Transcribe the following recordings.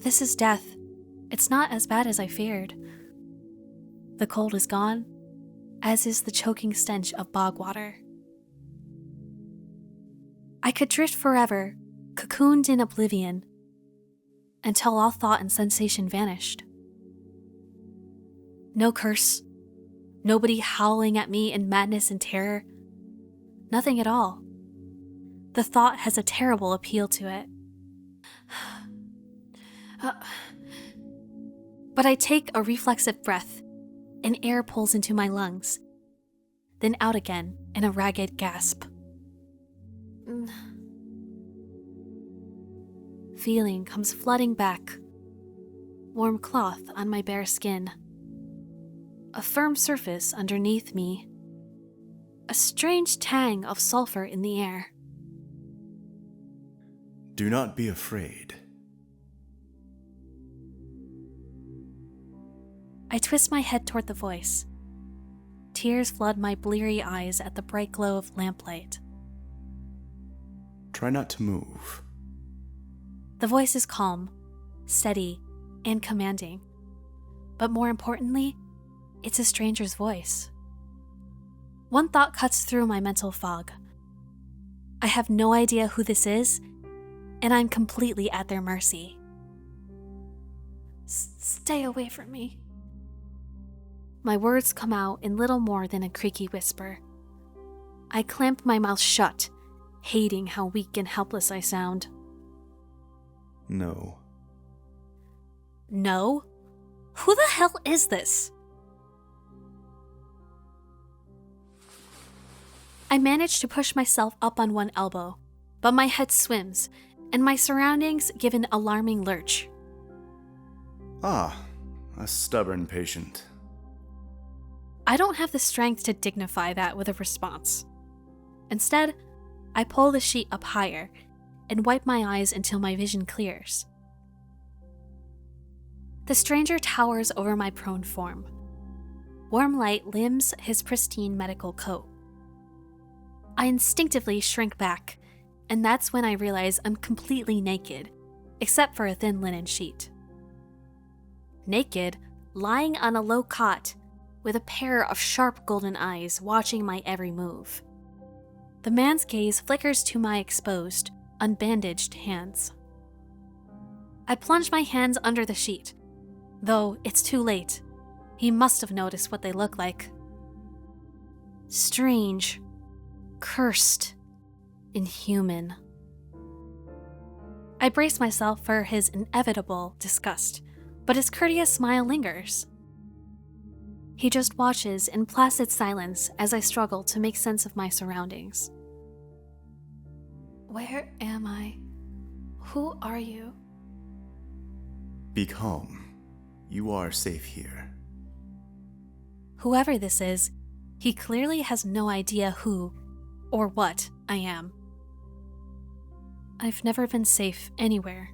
this is death, it's not as bad as I feared. The cold is gone, as is the choking stench of bog water. I could drift forever, cocooned in oblivion, until all thought and sensation vanished. No curse, nobody howling at me in madness and terror, nothing at all. The thought has a terrible appeal to it. But I take a reflexive breath, and air pulls into my lungs, then out again in a ragged gasp. Feeling comes flooding back. Warm cloth on my bare skin. A firm surface underneath me. A strange tang of sulfur in the air. Do not be afraid. I twist my head toward the voice. Tears flood my bleary eyes at the bright glow of lamplight. Try not to move. The voice is calm, steady, and commanding. But more importantly, it's a stranger's voice. One thought cuts through my mental fog. I have no idea who this is, and I'm completely at their mercy. Stay away from me. My words come out in little more than a creaky whisper. I clamp my mouth shut, hating how weak and helpless I sound. No. No? Who the hell is this? I manage to push myself up on one elbow, but my head swims, and my surroundings give an alarming lurch. Ah, a stubborn patient. I don't have the strength to dignify that with a response. Instead, I pull the sheet up higher and wipe my eyes until my vision clears. The stranger towers over my prone form. Warm light limbs his pristine medical coat. I instinctively shrink back, and that's when I realize I'm completely naked, except for a thin linen sheet. Naked, lying on a low cot, with a pair of sharp golden eyes watching my every move. The man's gaze flickers to my exposed, unbandaged hands. I plunge my hands under the sheet, though it's too late. He must have noticed what they look like. Strange, cursed, inhuman. I brace myself for his inevitable disgust, but his courteous smile lingers. He just watches in placid silence as I struggle to make sense of my surroundings. Where am I? Who are you? Be calm. You are safe here. Whoever this is, he clearly has no idea who or what I am. I've never been safe anywhere,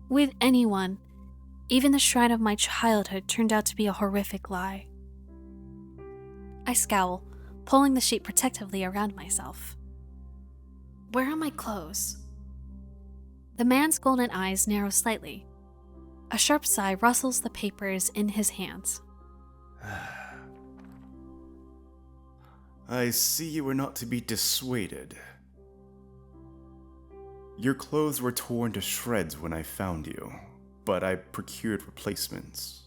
with anyone. Even the shrine of my childhood turned out to be a horrific lie. I scowl, pulling the sheet protectively around myself. Where are my clothes? The man's golden eyes narrow slightly. A sharp sigh rustles the papers in his hands. I see you were not to be dissuaded. Your clothes were torn to shreds when I found you, but I procured replacements.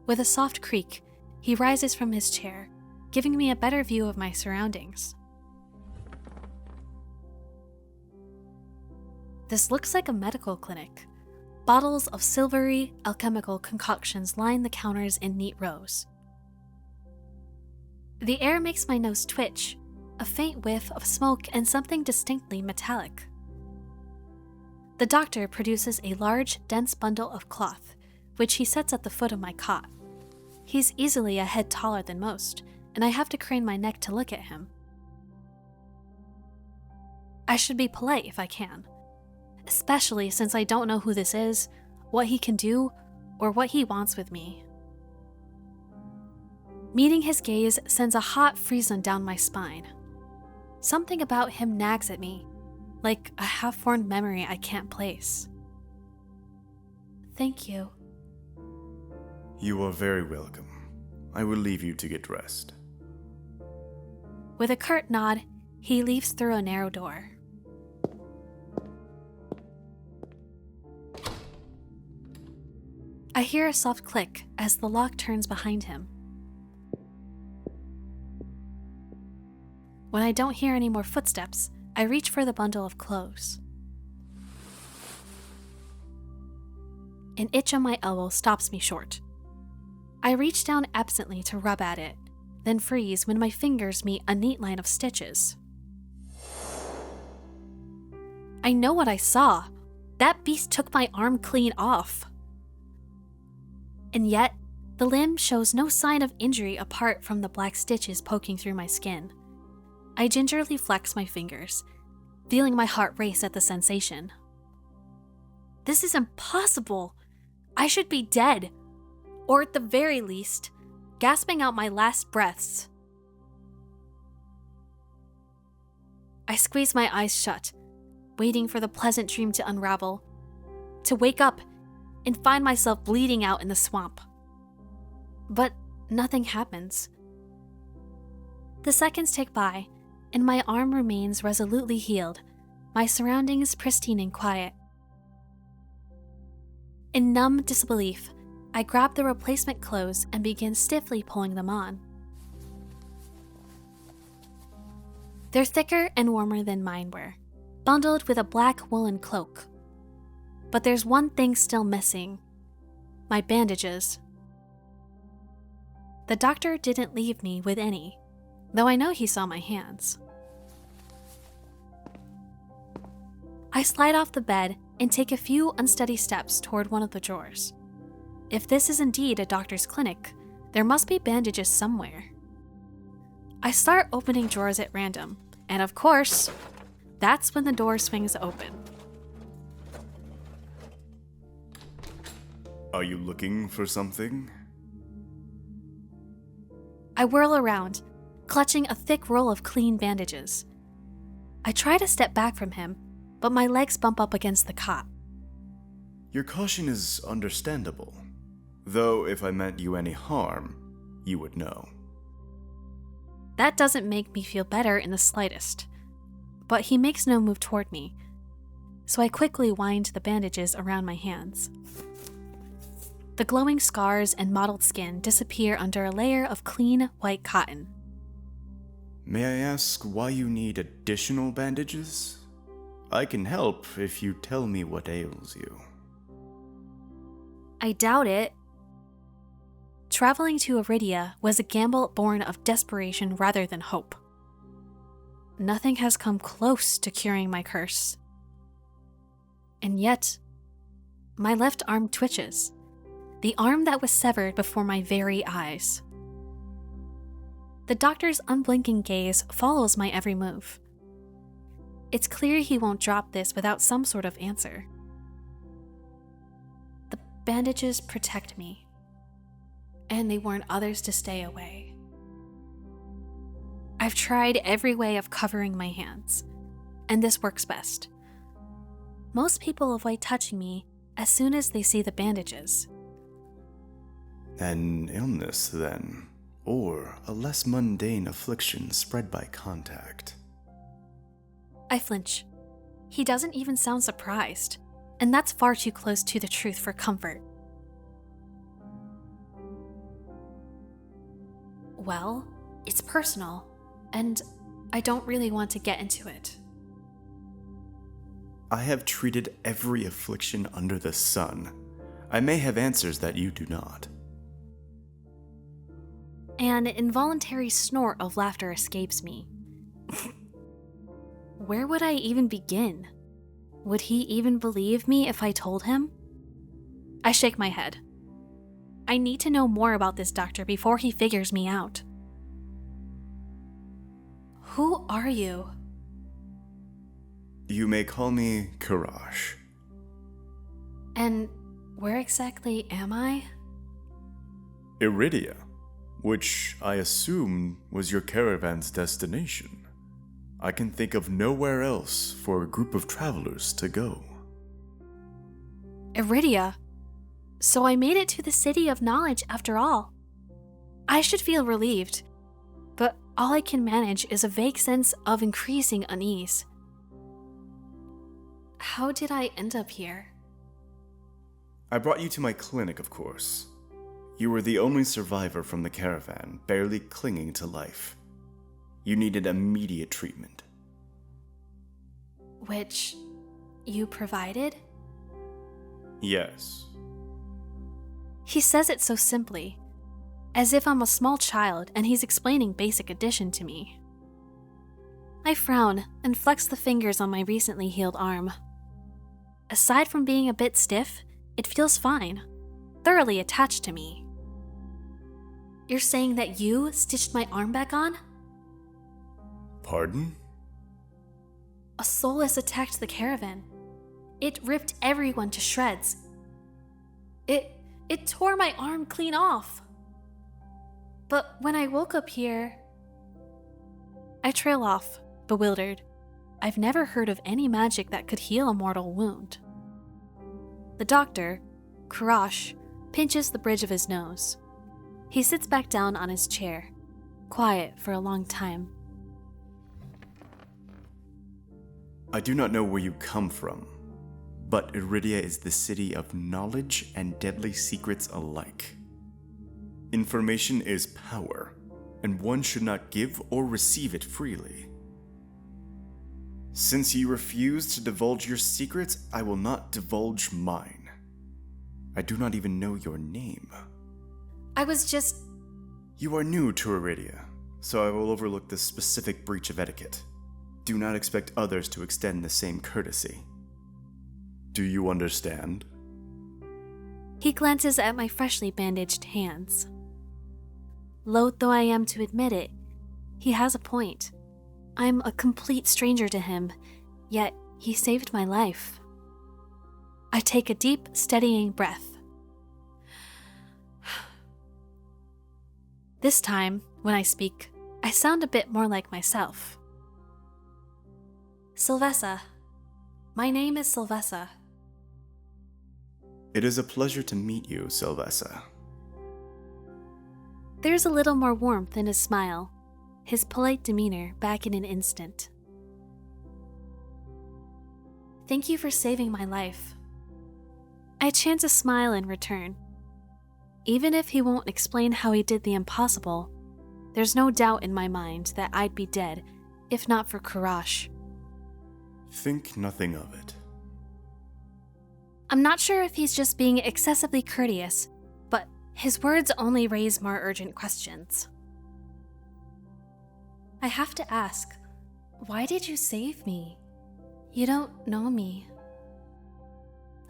With a soft creak, he rises from his chair, giving me a better view of my surroundings. This looks like a medical clinic. Bottles of silvery, alchemical concoctions line the counters in neat rows. The air makes my nose twitch, a faint whiff of smoke and something distinctly metallic. The doctor produces a large, dense bundle of cloth, which he sets at the foot of my cot. He's easily a head taller than most, and I have to crane my neck to look at him. I should be polite if I can, especially since I don't know who this is, what he can do, or what he wants with me. Meeting his gaze sends a hot frisson down my spine. Something about him nags at me, like a half-formed memory I can't place. Thank you. You are very welcome. I will leave you to get dressed. With a curt nod, he leaves through a narrow door. I hear a soft click as the lock turns behind him. When I don't hear any more footsteps, I reach for the bundle of clothes. An itch on my elbow stops me short. I reach down absently to rub at it, then freeze when my fingers meet a neat line of stitches. I know what I saw. That beast took my arm clean off. And yet, the limb shows no sign of injury apart from the black stitches poking through my skin. I gingerly flex my fingers, feeling my heart race at the sensation. This is impossible. I should be dead, or at the very least, gasping out my last breaths. I squeeze my eyes shut, waiting for the pleasant dream to unravel, to wake up and find myself bleeding out in the swamp. But nothing happens. The seconds tick by, and my arm remains resolutely healed, my surroundings pristine and quiet. In numb disbelief, I grab the replacement clothes and begin stiffly pulling them on. They're thicker and warmer than mine were, bundled with a black woolen cloak. But there's one thing still missing: my bandages. The doctor didn't leave me with any, though I know he saw my hands. I slide off the bed and take a few unsteady steps toward one of the drawers. If this is indeed a doctor's clinic, there must be bandages somewhere. I start opening drawers at random, and of course, that's when the door swings open. Are you looking for something? I whirl around, clutching a thick roll of clean bandages. I try to step back from him, but my legs bump up against the cot. Your caution is understandable, though if I meant you any harm, you would know. That doesn't make me feel better in the slightest, but he makes no move toward me, so I quickly wind the bandages around my hands. The glowing scars and mottled skin disappear under a layer of clean, white cotton. May I ask why you need additional bandages? I can help if you tell me what ails you. I doubt it. Traveling to Eridia was a gamble born of desperation rather than hope. Nothing has come close to curing my curse. And yet, my left arm twitches. The arm that was severed before my very eyes. The doctor's unblinking gaze follows my every move. It's clear he won't drop this without some sort of answer. The bandages protect me, and they warn others to stay away. I've tried every way of covering my hands, and this works best. Most people avoid touching me as soon as they see the bandages. An illness, then, or a less mundane affliction spread by contact. I flinch. He doesn't even sound surprised, and that's far too close to the truth for comfort. Well, it's personal, and I don't really want to get into it. I have treated every affliction under the sun. I may have answers that you do not. An involuntary snort of laughter escapes me. Where would I even begin? Would he even believe me if I told him? I shake my head. I need to know more about this doctor before he figures me out. Who are you? You may call me Karash. And where exactly am I? Eridia, which I assume was your caravan's destination. I can think of nowhere else for a group of travelers to go. Eridia. So I made it to the City of Knowledge after all. I should feel relieved, but all I can manage is a vague sense of increasing unease. How did I end up here? I brought you to my clinic, of course. You were the only survivor from the caravan, barely clinging to life. You needed immediate treatment. Which you provided? Yes. He says it so simply, as if I'm a small child and he's explaining basic addition to me. I frown and flex the fingers on my recently healed arm. Aside from being a bit stiff, it feels fine, thoroughly attached to me. You're saying that you stitched my arm back on? Pardon? A soulless attacked the caravan. It ripped everyone to shreds. It tore my arm clean off. But when I woke up here... I trail off, bewildered. I've never heard of any magic that could heal a mortal wound. The doctor, Karash, pinches the bridge of his nose. He sits back down on his chair, quiet for a long time. I do not know where you come from, but Eridia is the city of knowledge and deadly secrets alike. Information is power, and one should not give or receive it freely. Since you refuse to divulge your secrets, I will not divulge mine. I do not even know your name. I was just... You are new to Eridia, so I will overlook this specific breach of etiquette. Do not expect others to extend the same courtesy. Do you understand? He glances at my freshly bandaged hands. Loath though I am to admit it, he has a point. I'm a complete stranger to him, yet he saved my life. I take a deep, steadying breath. This time, when I speak, I sound a bit more like myself. Sylvessa. My name is Sylvessa. It is a pleasure to meet you, Sylvessa. There's a little more warmth in his smile, his polite demeanor back in an instant. Thank you for saving my life. I chance a smile in return. Even if he won't explain how he did the impossible, there's no doubt in my mind that I'd be dead, if not for Karash. Think nothing of it. I'm not sure if he's just being excessively courteous, but his words only raise more urgent questions. I have to ask, why did you save me? You don't know me.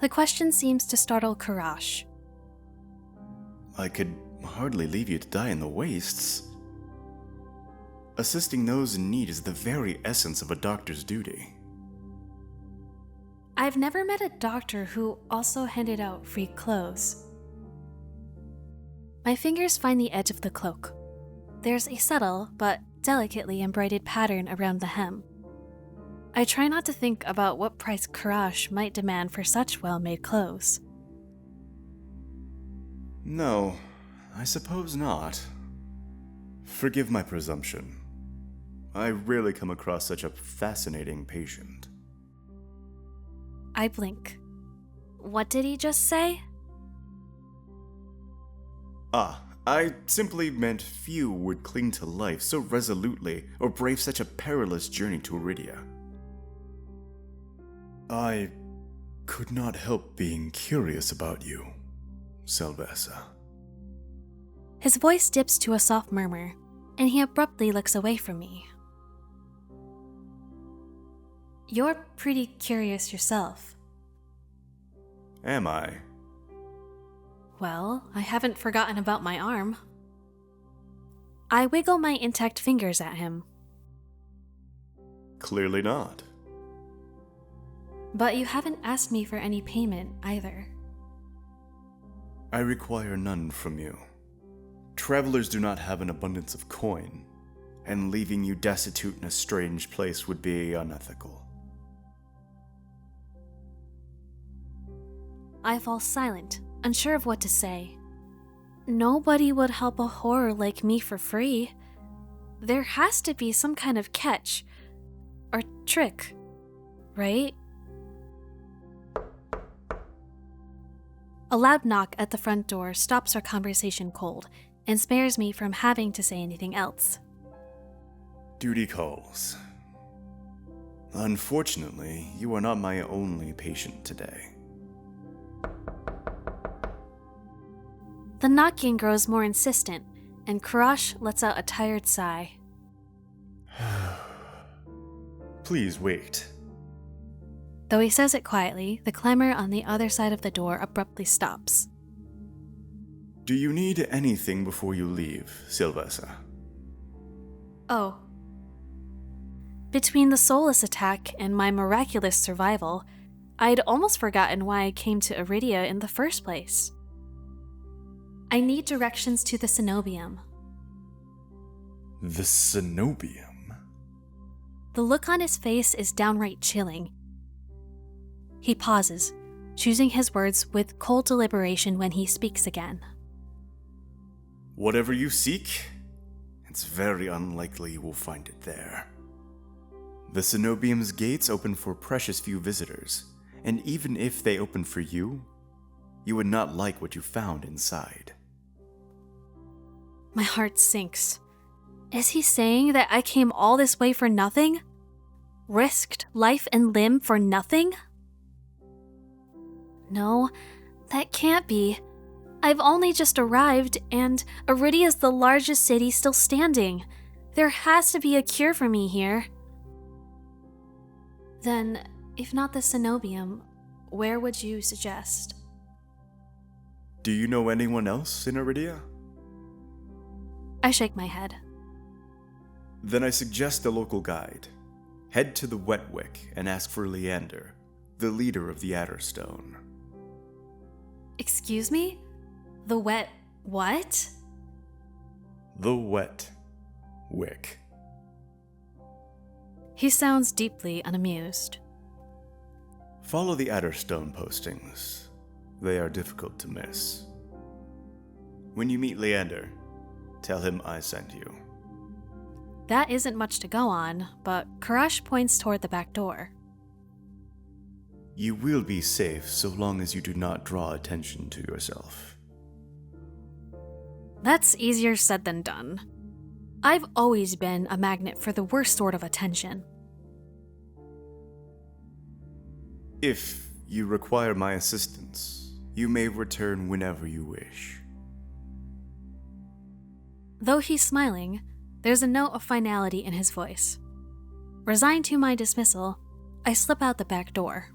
The question seems to startle Karash. I could hardly leave you to die in the wastes. Assisting those in need is the very essence of a doctor's duty. I've never met a doctor who also handed out free clothes. My fingers find the edge of the cloak. There's a subtle but delicately embroidered pattern around the hem. I try not to think about what price Karash might demand for such well-made clothes. No, I suppose not. Forgive my presumption. I rarely come across such a fascinating patient. I blink. What did he just say? I simply meant few would cling to life so resolutely or brave such a perilous journey to Eridia. I could not help being curious about you, Sylvessa. His voice dips to a soft murmur, and he abruptly looks away from me. You're pretty curious yourself. Am I? Well, I haven't forgotten about my arm. I wiggle my intact fingers at him. Clearly not. But you haven't asked me for any payment either. I require none from you. Travelers do not have an abundance of coin. and leaving you destitute in a strange place would be unethical. I fall silent, unsure of what to say. Nobody would help a horror like me for free. There has to be some kind of catch or trick, right? A loud knock at the front door stops our conversation cold and spares me from having to say anything else. Duty calls. Unfortunately, you are not my only patient today. The knocking grows more insistent, and Karash lets out a tired sigh. Please wait. Though he says it quietly, the clamor on the other side of the door abruptly stops. Do you need anything before you leave, Sylvessa? Oh. Between the soulless attack and my miraculous survival, I'd almost forgotten why I came to Eridia in the first place. I need directions to the cenobium. The cenobium? The look on his face is downright chilling. He pauses, choosing his words with cold deliberation when he speaks again. Whatever you seek, it's very unlikely you will find it there. The cenobium's gates open for precious few visitors, and even if they open for you, you would not like what you found inside. My heart sinks. Is he saying that I came all this way for nothing? Risked life and limb for nothing? No, that can't be. I've only just arrived, and Eridia's the largest city still standing. There has to be a cure for me here. Then, if not the cenobium, where would you suggest? Do you know anyone else in Eridia? I shake my head. Then I suggest a local guide. Head to the Wetwick and ask for Leander, the leader of the Adderstone. Excuse me? The wet what? The Wetwick. He sounds deeply unamused. Follow the Adderstone postings. They are difficult to miss. When you meet Leander, tell him I sent you. That isn't much to go on, but Karash points toward the back door. You will be safe so long as you do not draw attention to yourself. That's easier said than done. I've always been a magnet for the worst sort of attention. If you require my assistance, you may return whenever you wish. Though he's smiling, there's a note of finality in his voice. Resigned to my dismissal, I slip out the back door.